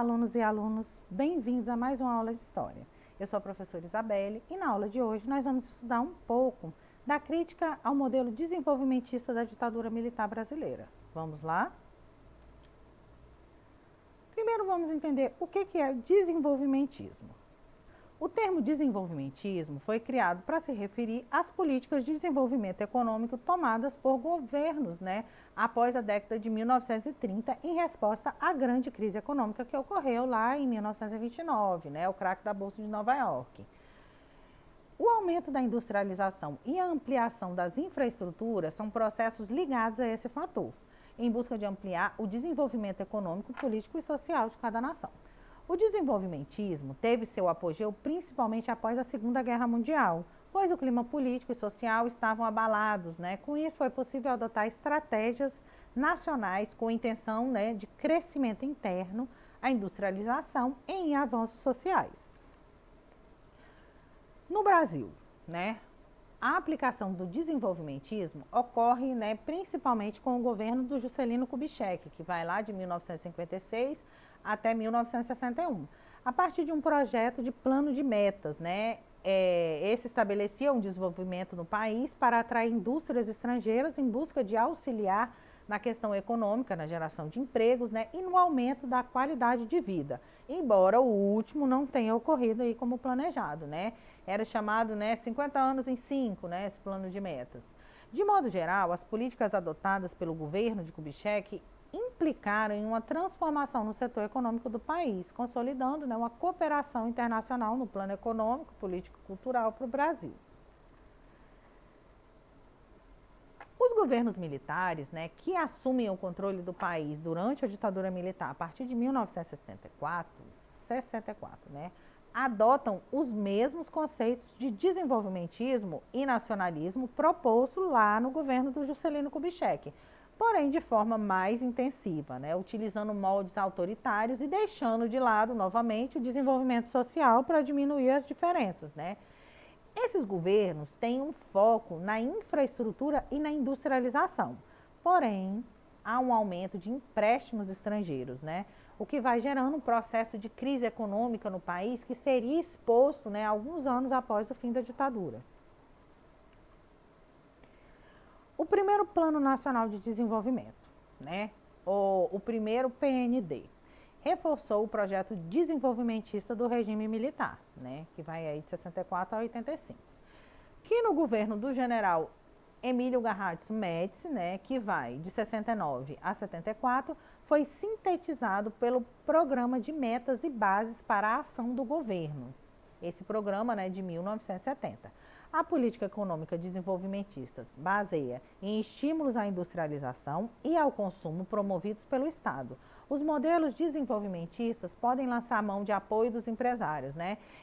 alunos e alunos, bem-vindos a mais uma aula de História. Eu sou a professora Isabelle e na aula de hoje nós vamos estudar um pouco da crítica ao modelo desenvolvimentista da ditadura militar brasileira. Vamos lá? Primeiro vamos entender o que é desenvolvimentismo. O termo desenvolvimentismo foi criado para se referir às políticas de desenvolvimento econômico tomadas por governos, após a década de 1930, em resposta à grande crise econômica que ocorreu lá em 1929, o craque da Bolsa de Nova York. O aumento da industrialização e a ampliação das infraestruturas são processos ligados a esse fator, em busca de ampliar o desenvolvimento econômico, político e social de cada nação. O desenvolvimentismo teve seu apogeu principalmente após a Segunda Guerra Mundial, pois o clima político e social estavam abalados. Com isso, foi possível adotar estratégias nacionais com intenção de crescimento interno, a industrialização e em avanços sociais. No Brasil, a aplicação do desenvolvimentismo ocorre principalmente com o governo do Juscelino Kubitschek, que vai lá de 1956 até 1961, a partir de um projeto de plano de metas. Esse estabelecia um desenvolvimento no país para atrair indústrias estrangeiras em busca de auxiliar na questão econômica, na geração de empregos e no aumento da qualidade de vida, embora o último não tenha ocorrido aí como planejado. Era chamado 50 anos em 5, esse plano de metas. De modo geral, as políticas adotadas pelo governo de Kubitschek implicaram em uma transformação no setor econômico do país, consolidando uma cooperação internacional no plano econômico, político e cultural para o Brasil. Os governos militares, que assumem o controle do país durante a ditadura militar a partir de 1964, adotam os mesmos conceitos de desenvolvimentismo e nacionalismo proposto lá no governo do Juscelino Kubitschek, porém de forma mais intensiva, utilizando moldes autoritários e deixando de lado novamente o desenvolvimento social para diminuir as diferenças. Esses governos têm um foco na infraestrutura e na industrialização, porém há um aumento de empréstimos estrangeiros, o que vai gerando um processo de crise econômica no país que seria exposto alguns anos após o fim da ditadura. O primeiro Plano Nacional de Desenvolvimento, o primeiro PND, reforçou o projeto desenvolvimentista do regime militar, que vai aí de 64 a 85, que no governo do general Emílio Garrastazu Médici, que vai de 69 a 74, foi sintetizado pelo Programa de Metas e Bases para a Ação do Governo, esse programa de 1970. A política econômica desenvolvimentista baseia em estímulos à industrialização e ao consumo promovidos pelo Estado. Os modelos desenvolvimentistas podem lançar mão de apoio dos empresários.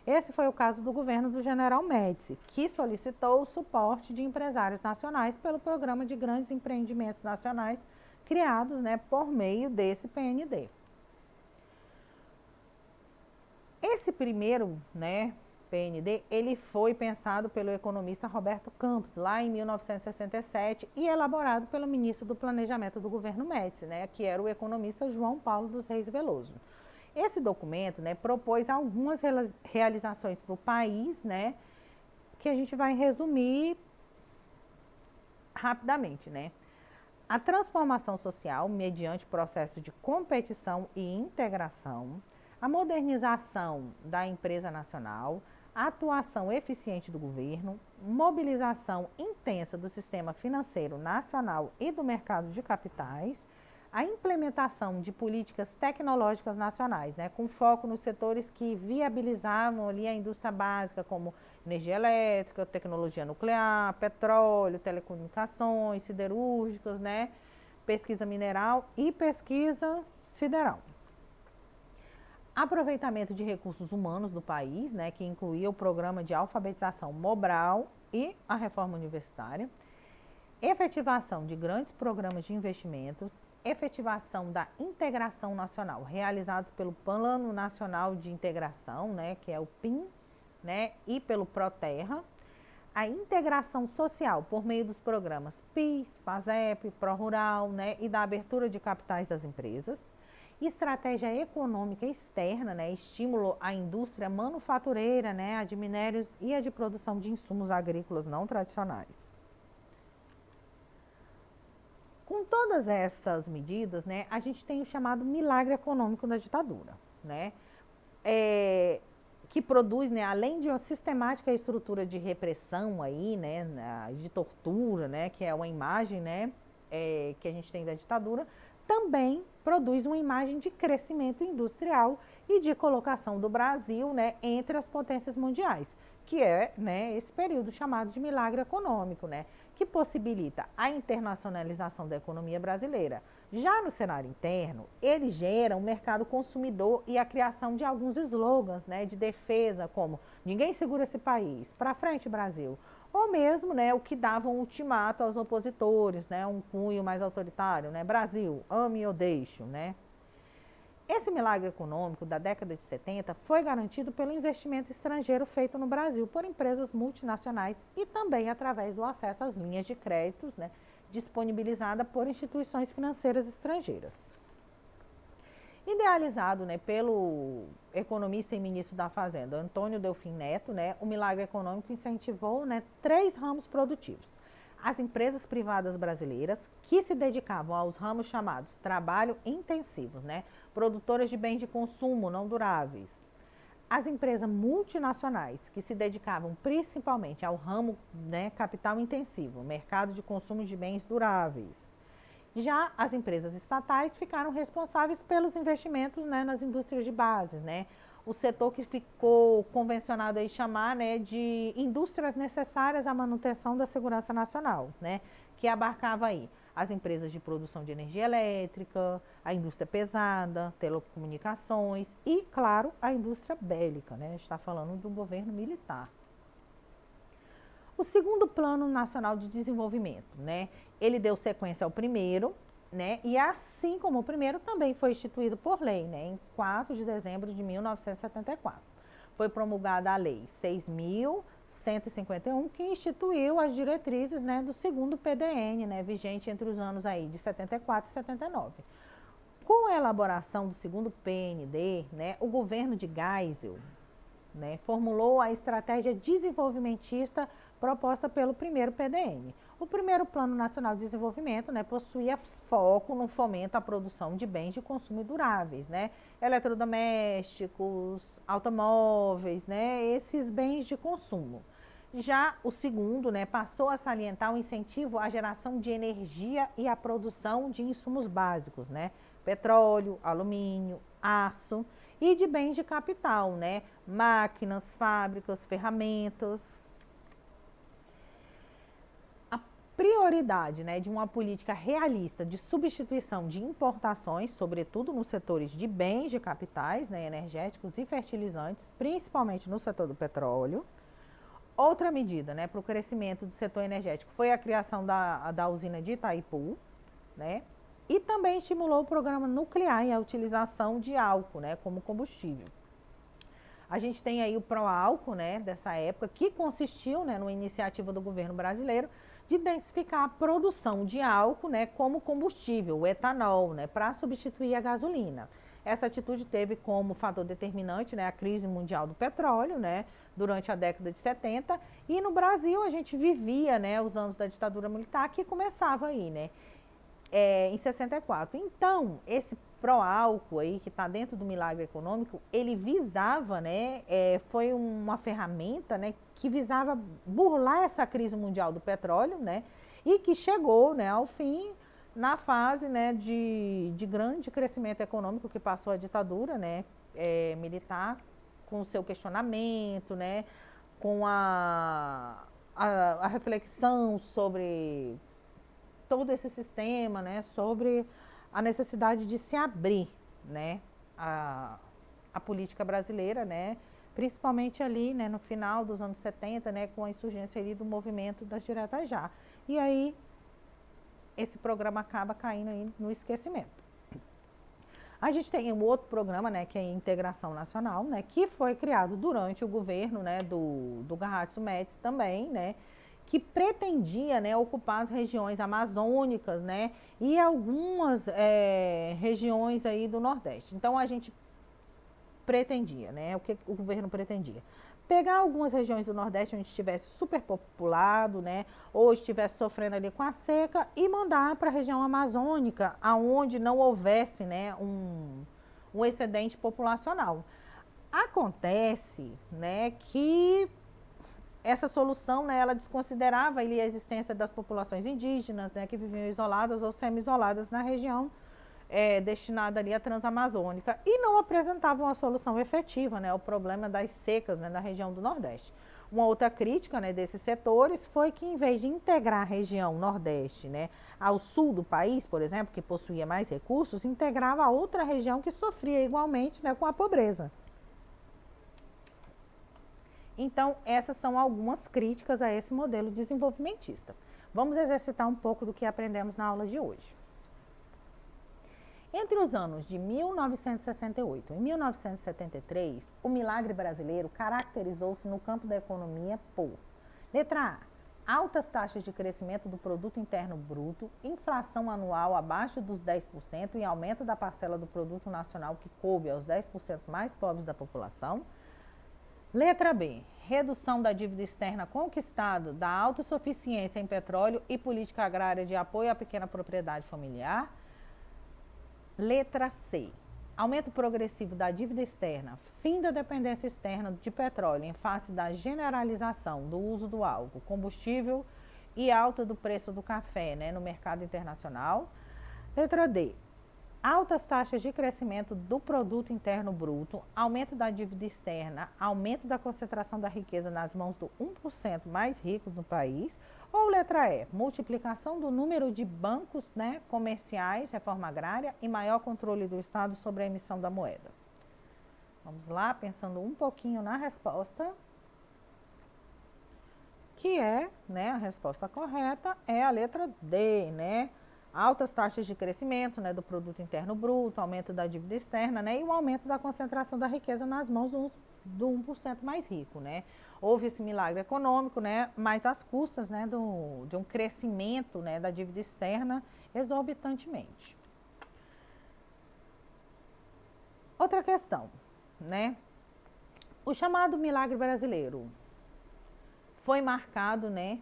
Esse foi o caso do governo do general Médici, que solicitou o suporte de empresários nacionais pelo Programa de Grandes Empreendimentos Nacionais, criados por meio desse PND. Esse primeiro PND, ele foi pensado pelo economista Roberto Campos, lá em 1967, e elaborado pelo ministro do Planejamento do governo Médici, que era o economista João Paulo dos Reis Veloso. Esse documento propôs algumas realizações para o país, que a gente vai resumir rapidamente. A transformação social mediante processo de competição e integração, a modernização da empresa nacional, a atuação eficiente do governo, mobilização intensa do sistema financeiro nacional e do mercado de capitais, a implementação de políticas tecnológicas nacionais, com foco nos setores que viabilizavam ali a indústria básica, como energia elétrica, tecnologia nuclear, petróleo, telecomunicações, siderúrgicas, pesquisa mineral e pesquisa sideral. Aproveitamento de recursos humanos do país, que incluía o programa de alfabetização Mobral e a reforma universitária, efetivação de grandes programas de investimentos, efetivação da integração nacional, realizados pelo Plano Nacional de Integração, que é o PIN, e pelo Proterra, a integração social por meio dos programas PIS, PASEP, ProRural, e da abertura de capitais das empresas, estratégia econômica externa, né, estímulo à indústria manufatureira, né, a de minérios e a de produção de insumos agrícolas não tradicionais. Com todas essas medidas, né, a gente tem o chamado milagre econômico da ditadura, né, que produz, né, além de uma sistemática estrutura de repressão aí, né, de tortura, né, que é uma imagem, né, que a gente tem da ditadura, também produz uma imagem de crescimento industrial e de colocação do Brasil, né, entre as potências mundiais, que é, né, esse período chamado de milagre econômico, né, que possibilita a internacionalização da economia brasileira. Já no cenário interno, ele gera um mercado consumidor e a criação de alguns slogans, né, de defesa, como ninguém segura esse país, para frente Brasil, ou mesmo, né, o que dava um ultimato aos opositores, né, um cunho mais autoritário, né, Brasil, ame ou deixe, né. Esse milagre econômico da década de 70 foi garantido pelo investimento estrangeiro feito no Brasil por empresas multinacionais e também através do acesso às linhas de créditos, né, disponibilizada por instituições financeiras estrangeiras. Idealizado, né, pelo economista e ministro da Fazenda, Antônio Delfim Neto, né, o milagre econômico incentivou, né, 3 ramos produtivos. As empresas privadas brasileiras que se dedicavam aos ramos chamados trabalho intensivos, né, produtoras de bens de consumo não duráveis. As empresas multinacionais que se dedicavam principalmente ao ramo, né, capital intensivo, mercado de consumo de bens duráveis. Já as empresas estatais ficaram responsáveis pelos investimentos, né, nas indústrias de base, né? O setor que ficou convencionado aí chamar, né, de indústrias necessárias à manutenção da segurança nacional, né? Que abarcava aí as empresas de produção de energia elétrica, a indústria pesada, telecomunicações e, claro, a indústria bélica, né? A gente está falando do governo militar. O segundo Plano Nacional de Desenvolvimento, né? Ele deu sequência ao primeiro, né? E assim como o primeiro, também foi instituído por lei, né? Em 4 de dezembro de 1974. Foi promulgada a Lei 6.151, que instituiu as diretrizes, né, do segundo PDN, né? Vigente entre os anos aí de 74 e 79. Com a elaboração do segundo PND, né, o governo de Geisel, né, formulou a estratégia desenvolvimentista proposta pelo primeiro PDN. O primeiro Plano Nacional de Desenvolvimento, né, possuía foco no fomento à produção de bens de consumo duráveis, né, eletrodomésticos, automóveis, né, esses bens de consumo. Já o segundo, né, passou a salientar o incentivo à geração de energia e à produção de insumos básicos, né, petróleo, alumínio, aço e de bens de capital, né, máquinas, fábricas, ferramentas. Prioridade, né, de uma política realista de substituição de importações, sobretudo nos setores de bens de capitais, né, energéticos e fertilizantes, principalmente no setor do petróleo. Outra medida, né, para o crescimento do setor energético foi a criação da usina de Itaipu, né, e também estimulou o programa nuclear e a utilização de álcool, né, como combustível. A gente tem aí o Proálcool, né, dessa época, que consistiu, né, numa iniciativa do governo brasileiro de intensificar a produção de álcool, né, como combustível, o etanol, né, para substituir a gasolina. Essa atitude teve como fator determinante, né, a crise mundial do petróleo, né, durante a década de 70, e no Brasil a gente vivia, né, os anos da ditadura militar, que começava aí, né, em 64. Então, esse Proálcool aí, que está dentro do milagre econômico, ele visava, né, foi uma ferramenta, né, que visava burlar essa crise mundial do petróleo, né, e que chegou, né, ao fim na fase, né, de grande crescimento econômico que passou a ditadura, né, militar, com o seu questionamento, né, com a reflexão sobre todo esse sistema, né, sobre a necessidade de se abrir, né, a política brasileira, né, principalmente ali, né, no final dos anos 70, né, com a insurgência ali do movimento das diretas já. E aí, esse programa acaba caindo aí no esquecimento. A gente tem um outro programa, né, que é a Integração Nacional, né, que foi criado durante o governo, né, do Garratz Médici também, né, que pretendia, né, ocupar as regiões amazônicas, né, e algumas regiões aí do Nordeste. Então, a gente pretendia, né, o que o governo pretendia? Pegar algumas regiões do Nordeste onde estivesse superpopulado, né, ou estivesse sofrendo ali com a seca e mandar para a região amazônica, aonde não houvesse, né, um excedente populacional. Acontece, né, que essa solução, né, ela desconsiderava ali a existência das populações indígenas, né, que viviam isoladas ou semi-isoladas na região destinada ali à Transamazônica e não apresentavam uma solução efetiva, né, ao problema das secas, né, na região do Nordeste. Uma outra crítica, né, desses setores foi que, em vez de integrar a região Nordeste, né, ao sul do país, por exemplo, que possuía mais recursos, integrava a outra região que sofria igualmente, né, com a pobreza. Então, essas são algumas críticas a esse modelo desenvolvimentista. Vamos exercitar um pouco do que aprendemos na aula de hoje. Entre os anos de 1968 e 1973, o milagre brasileiro caracterizou-se no campo da economia por: letra A, altas taxas de crescimento do produto interno bruto, inflação anual abaixo dos 10% e aumento da parcela do produto nacional que coube aos 10% mais pobres da população. Letra B, redução da dívida externa conquistado da autossuficiência em petróleo e política agrária de apoio à pequena propriedade familiar. Letra C, aumento progressivo da dívida externa, fim da dependência externa de petróleo em face da generalização do uso do álcool, combustível e alta do preço do café, né, no mercado internacional. Letra D, altas taxas de crescimento do produto interno bruto, aumento da dívida externa, aumento da concentração da riqueza nas mãos do 1% mais ricos do país. Ou letra E, multiplicação do número de bancos, né, comerciais, reforma agrária e maior controle do Estado sobre a emissão da moeda. Vamos lá, pensando um pouquinho na resposta, que é, né, a resposta correta é a letra D, né? Altas taxas de crescimento, né, do produto interno bruto, aumento da dívida externa, né, e o aumento da concentração da riqueza nas mãos do 1% mais rico, né. Houve esse milagre econômico, né, mas às custas, né, de um crescimento, né, da dívida externa exorbitantemente. Outra questão, né, o chamado milagre brasileiro foi marcado, né,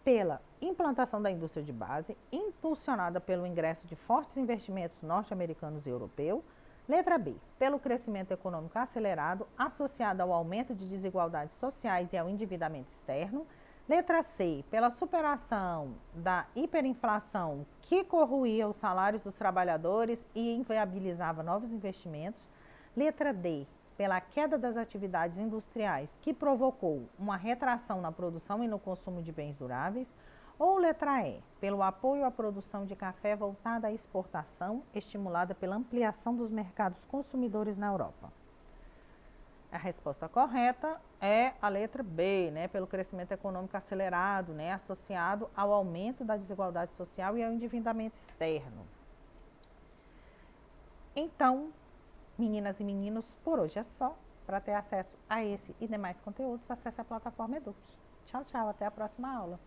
pela implantação da indústria de base, impulsionada pelo ingresso de fortes investimentos norte-americanos e europeus. Letra B, pelo crescimento econômico acelerado, associado ao aumento de desigualdades sociais e ao endividamento externo. Letra C, pela superação da hiperinflação que corroía os salários dos trabalhadores e inviabilizava novos investimentos. Letra D, pela queda das atividades industriais que provocou uma retração na produção e no consumo de bens duráveis. Ou letra E, pelo apoio à produção de café voltada à exportação, estimulada pela ampliação dos mercados consumidores na Europa. A resposta correta é a letra B, né, pelo crescimento econômico acelerado, né, associado ao aumento da desigualdade social e ao endividamento externo. Então, meninas e meninos, por hoje é só. Para ter acesso a esse e demais conteúdos, acesse a plataforma Eduque. Tchau, tchau, até a próxima aula.